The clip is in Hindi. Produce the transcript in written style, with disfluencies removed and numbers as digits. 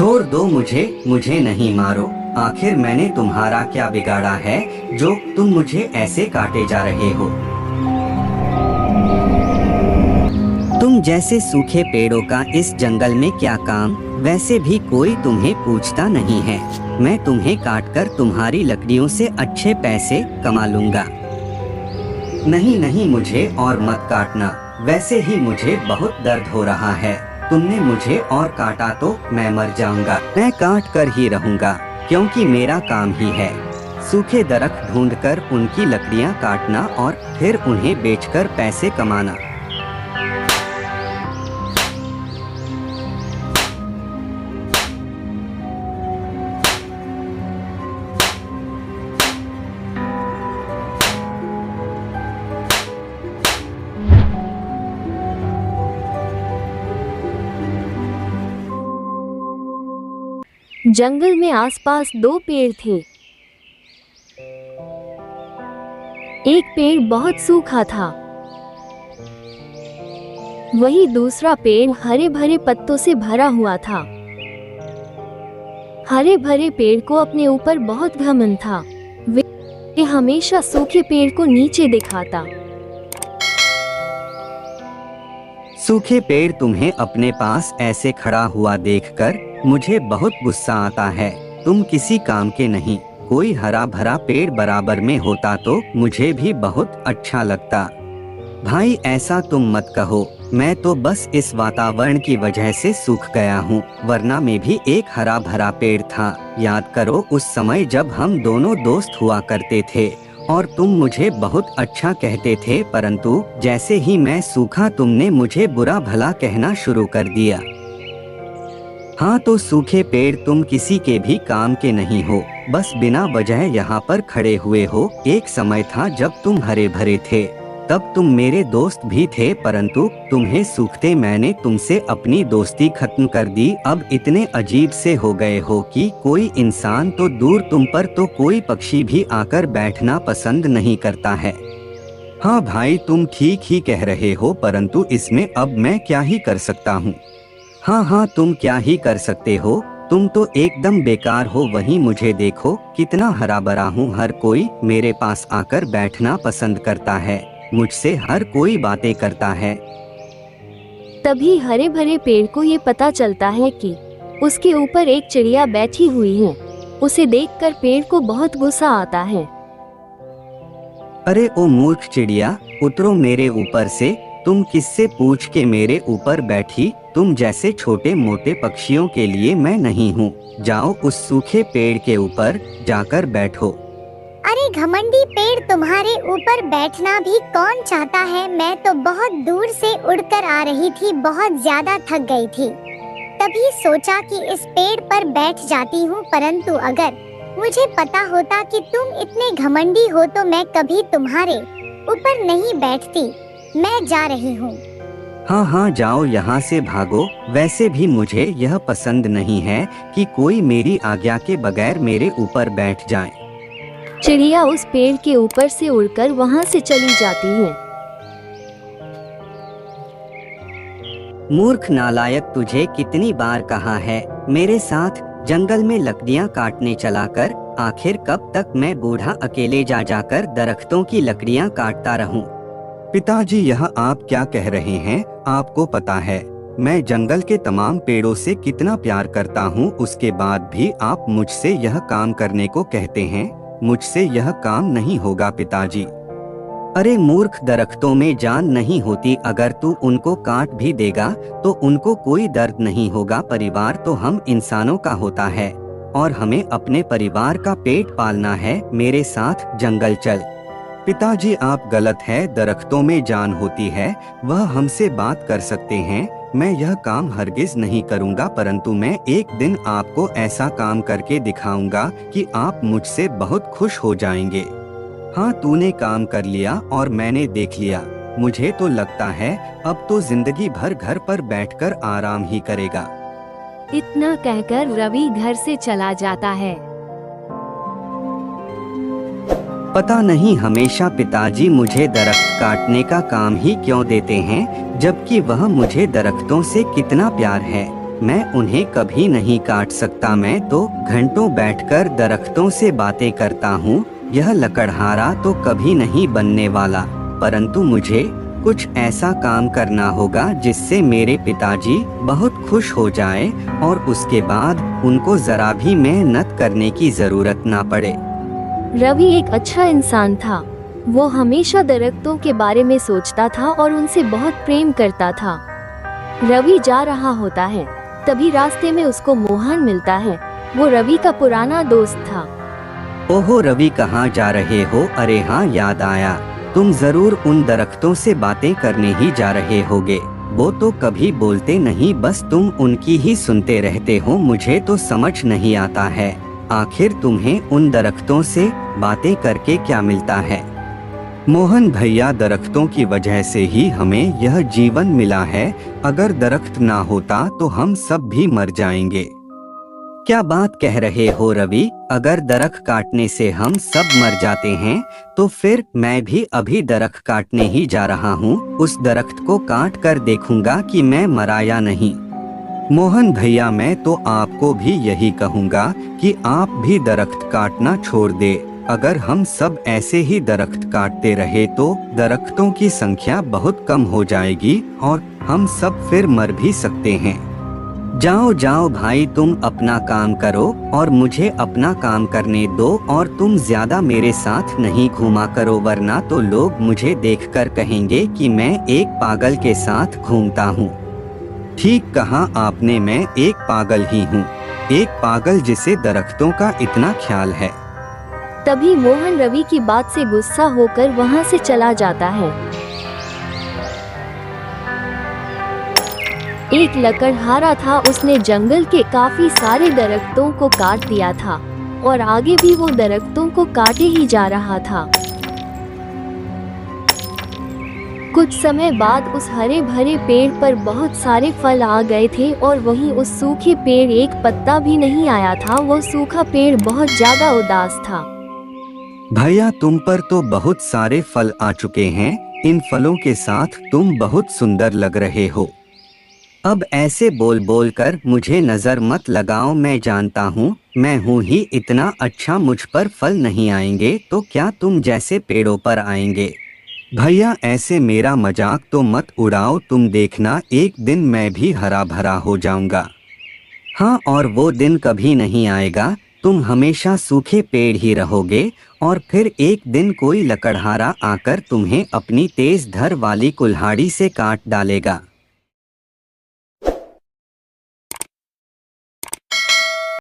छोड़ दो मुझे, मुझे नहीं मारो। आखिर मैंने तुम्हारा क्या बिगाड़ा है जो तुम मुझे ऐसे काटे जा रहे हो। तुम जैसे सूखे पेड़ों का इस जंगल में क्या काम, वैसे भी कोई तुम्हें पूछता नहीं है। मैं तुम्हें काटकर तुम्हारी लकड़ियों से अच्छे पैसे कमा लूंगा। नहीं नहीं, मुझे और मत काटना, वैसे ही मुझे बहुत दर्द हो रहा है। तुमने मुझे और काटा तो मैं मर जाऊंगा। मैं काट कर ही रहूंगा, क्योंकि मेरा काम ही है सूखे दरख्त ढूंढकर उनकी लकड़ियां काटना और फिर उन्हें बेचकर पैसे कमाना। जंगल में आसपास 2 पेड़ थे। एक पेड़ बहुत सूखा था, वही दूसरा पेड़ हरे भरे पत्तों से भरा हुआ था। हरे भरे पेड़ को अपने ऊपर बहुत घमंड था। वे हमेशा सूखे पेड़ को नीचे दिखाता। सूखे पेड़ तुम्हें अपने पास ऐसे खड़ा हुआ देखकर मुझे बहुत गुस्सा आता है। तुम किसी काम के नहीं। कोई हरा भरा पेड़ बराबर में होता तो मुझे भी बहुत अच्छा लगता। भाई ऐसा तुम मत कहो, मैं तो बस इस वातावरण की वजह से सूख गया हूँ, वरना मैं भी एक हरा भरा पेड़ था। याद करो उस समय जब हम दोनों दोस्त हुआ करते थे और तुम मुझे बहुत अच्छा कहते थे, परंतु जैसे ही मैं सूखा तुमने मुझे बुरा भला कहना शुरू कर दिया। हाँ तो सूखे पेड़ तुम किसी के भी काम के नहीं हो, बस बिना वजह यहाँ पर खड़े हुए हो। एक समय था जब तुम हरे भरे थे, तब तुम मेरे दोस्त भी थे, परंतु तुम्हें सूखते मैंने तुमसे अपनी दोस्ती खत्म कर दी। अब इतने अजीब से हो गए हो कि कोई इंसान तो दूर, तुम पर तो कोई पक्षी भी आकर बैठना पसंद नहीं करता है। हाँ भाई तुम ठीक ही कह रहे हो, परंतु इसमें अब मैं क्या ही कर सकता हूँ। हाँ तुम क्या ही कर सकते हो, तुम तो एकदम बेकार हो। वहीं मुझे देखो कितना हरा भरा हूँ, हर कोई मेरे पास आकर बैठना पसंद करता है, मुझसे हर कोई बातें करता है। तभी हरे भरे पेड़ को ये पता चलता है कि उसके ऊपर एक चिड़िया बैठी हुई है। उसे देखकर पेड़ को बहुत गुस्सा आता है। अरे ओ मूर्ख चिड़िया, उतरो मेरे ऊपर से। तुम किससे पूछ के मेरे ऊपर बैठी? तुम जैसे छोटे मोटे पक्षियों के लिए मैं नहीं हूँ। जाओ उस सूखे पेड़ के ऊपर जाकर बैठो। अरे घमंडी पेड़, तुम्हारे ऊपर बैठना भी कौन चाहता है। मैं तो बहुत दूर से उड़कर आ रही थी, बहुत ज्यादा थक गई थी, तभी सोचा कि इस पेड़ पर बैठ जाती हूँ। परंतु अगर मुझे पता होता कि तुम इतने घमंडी हो तो मैं कभी तुम्हारे ऊपर नहीं बैठती। मैं जा रही हूँ। हाँ जाओ यहाँ से भागो। वैसे भी मुझे यह पसंद नहीं है कि कोई मेरी आज्ञा के बगैर मेरे ऊपर बैठ जाए। चिड़िया उस पेड़ के ऊपर से उड़कर वहाँ से चली जाती है। मूर्ख नालायक, तुझे कितनी बार कहा है मेरे साथ जंगल में लकड़ियाँ काटने चला कर। आखिर कब तक मैं बूढ़ा अकेले जा जाकर दरख्तों की लकड़ियाँ काटता रहूं? पिताजी यह आप क्या कह रहे हैं? आपको पता है मैं जंगल के तमाम पेड़ों से कितना प्यार करता हूँ, उसके बाद भी आप मुझसे यह काम करने को कहते हैं। मुझसे यह काम नहीं होगा पिताजी। अरे मूर्ख, दरख्तों में जान नहीं होती, अगर तू उनको काट भी देगा तो उनको कोई दर्द नहीं होगा। परिवार तो हम इंसानों का होता है और हमें अपने परिवार का पेट पालना है। मेरे साथ जंगल चल। पिताजी आप गलत है, दरख्तों में जान होती है, वह हमसे बात कर सकते हैं। मैं यह काम हरगिज नहीं करूंगा, परंतु मैं एक दिन आपको ऐसा काम करके दिखाऊंगा कि आप मुझसे बहुत खुश हो जाएंगे। हाँ तूने काम कर लिया और मैंने देख लिया। मुझे तो लगता है अब तो जिंदगी भर घर पर बैठकर आराम ही करेगा। इतना कहकर रवि घर से चला जाता है। पता नहीं हमेशा पिताजी मुझे दरख्त काटने का काम ही क्यों देते हैं, जबकि वह मुझे दरख्तों से कितना प्यार है। मैं उन्हें कभी नहीं काट सकता। मैं तो घंटों बैठकर दरख्तों से बातें करता हूँ। यह लकड़हारा तो कभी नहीं बनने वाला, परंतु मुझे कुछ ऐसा काम करना होगा जिससे मेरे पिताजी बहुत खुश हो जाए और उसके बाद उनको जरा भी मेहनत करने की जरूरत ना पड़े। रवि एक अच्छा इंसान था। वो हमेशा दरख्तों के बारे में सोचता था और उनसे बहुत प्रेम करता था। रवि जा रहा होता है, तभी रास्ते में उसको मोहन मिलता है। वो रवि का पुराना दोस्त था। ओहो रवि, कहाँ जा रहे हो? अरे हाँ, याद आया, तुम जरूर उन दरख्तों से बातें करने ही जा रहे होगे। वो तो कभी बोलते नहीं, बस तुम उनकी ही सुनते रहते हो। मुझे तो समझ नहीं आता है, आखिर तुम्हें उन दरख्तों से बातें करके क्या मिलता है? मोहन भैया, दरख्तों की वजह से ही हमें यह जीवन मिला है। अगर दरख्त ना होता तो हम सब भी मर जाएंगे। क्या बात कह रहे हो रवि? अगर दरख्त काटने से हम सब मर जाते हैं तो फिर मैं भी अभी दरख्त काटने ही जा रहा हूँ। उस दरख्त को काट कर देखूंगा कि मैं मरा या नहीं। मोहन भैया, मैं तो आपको भी यही कहूँगा कि आप भी दरख्त काटना छोड़ दे। अगर हम सब ऐसे ही दरख्त काटते रहे तो दरख्तों की संख्या बहुत कम हो जाएगी और हम सब फिर मर भी सकते हैं। जाओ जाओ भाई, तुम अपना काम करो और मुझे अपना काम करने दो, और तुम ज्यादा मेरे साथ नहीं घूमा करो, वरना तो लोग मुझे देखकर कहेंगे कि मैं एक पागल के साथ घूमता हूँ। ठीक कहा आपने, मैं एक पागल ही हूँ, एक पागल जिसे दरख्तों का इतना ख्याल है। तभी मोहन रवि की बात से गुस्सा होकर वहाँ से चला जाता है। एक लकड़हारा था, उसने जंगल के काफी सारे दरख्तों को काट दिया था और आगे भी वो दरख्तों को काटे ही जा रहा था। कुछ समय बाद उस हरे भरे पेड़ पर बहुत सारे फल आ गए थे और वहीं उस सूखे पेड़ एक पत्ता भी नहीं आया था। वो सूखा पेड़ बहुत ज्यादा उदास था। भैया, तुम पर तो बहुत सारे फल आ चुके हैं। इन फलों के साथ तुम बहुत सुंदर लग रहे हो। अब ऐसे बोल बोल कर मुझे नजर मत लगाओ। मैं जानता हूँ, मैं हूँ ही इतना अच्छा। मुझ पर फल नहीं आएंगे तो क्या तुम जैसे पेड़ों पर आएंगे? भैया, ऐसे मेरा मजाक तो मत उड़ाओ। तुम देखना, एक दिन मैं भी हरा भरा हो जाऊंगा। हाँ, और वो दिन कभी नहीं आएगा। तुम हमेशा सूखे पेड़ ही रहोगे और फिर एक दिन कोई लकड़हारा आकर तुम्हें अपनी तेज धार वाली कुल्हाड़ी से काट डालेगा।